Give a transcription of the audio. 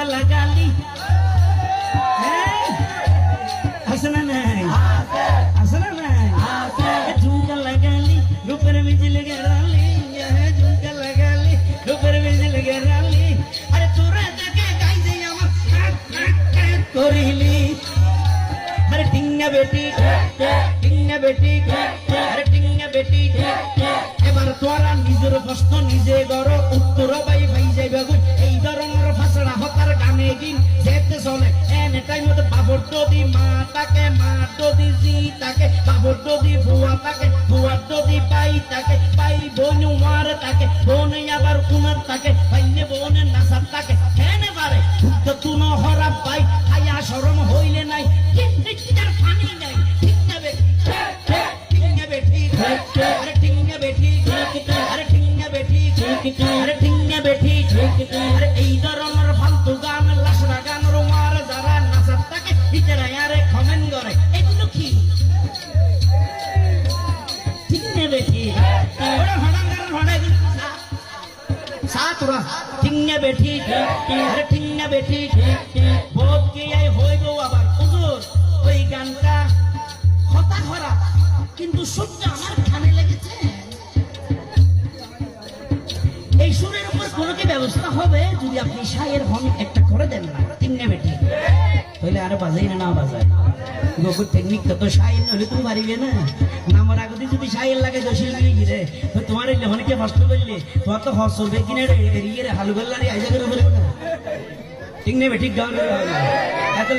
ঝুমকা লাগালি আছে না নাই আছে না নাই ঝুমকা লাগালি রূপের বিজল গেরালি ঝুমকা লাগালি রূপের বিজল গেরালি আরে তোরা দেখে গাইছে আমার করিলি আরে টিঙ্গা বেটি আরে টিঙ্গা বেটি এবার তোরা নিজের প্রশ্ন নিজে গড় উত্তর পাই যাইবে এই ধরনের ফাঁসড়া হতার গানে দিন যেতে চলে এনে টাইম মতো বাবর যদি মা তাকে মা যদি জি তাকে বাবর যদি বুয়া তাকে বুয়া যদি পাই তাকে পাই বোন মার তাকে বোন আবার উনার তাকে পাইলে বোনের নাসার তাকে এনে পারে তো তুনো হরা পাই আয়া শরম হইলে নাই কিন্তু ফানি নাই ঠিক যাবে টিঙ্গা বেটি আরে টিঙ্গা বেটি আরে টিঙ্গা বেটি আরে টিঙ্গা বেটি আরে এই ধরনের ফালতু গান লাসরা গান রোমার যারা নাচার তাকে ভিতরে আরে কমেন্ট করে এগুলো কি টিঙ্গা বেটি ওরা হড়াঙ্গার হড়াই সাতরা টিঙ্গা বেটি আরে টিঙ্গা বেটি বহুত কি আই হইব আবার হুজুর ওই গানটা হতা খরা কিন্তু সুরটা আমার কানে লেগেছে এই সুরের উপর কোনো কি ব্যবস্থা হবে যদি আপনি শায়ের হন একটা করে দেন না টিঙ্গা বেটি তাহলে আরে বাজাই না বাজায় গোকুর টেকনিক তো শায়ের নইলে তুমি পারিবে না নামার আগতে যদি শায়ের লাগে দশিল গিয়ে গিরে তো তোমার এই লেখনকে কষ্ট করলে তোমার তো হর চলবে কিনে এরিয়ে হালু গল্লারি আইজা করে বলবে না টিঙ্গা বেটি গান এত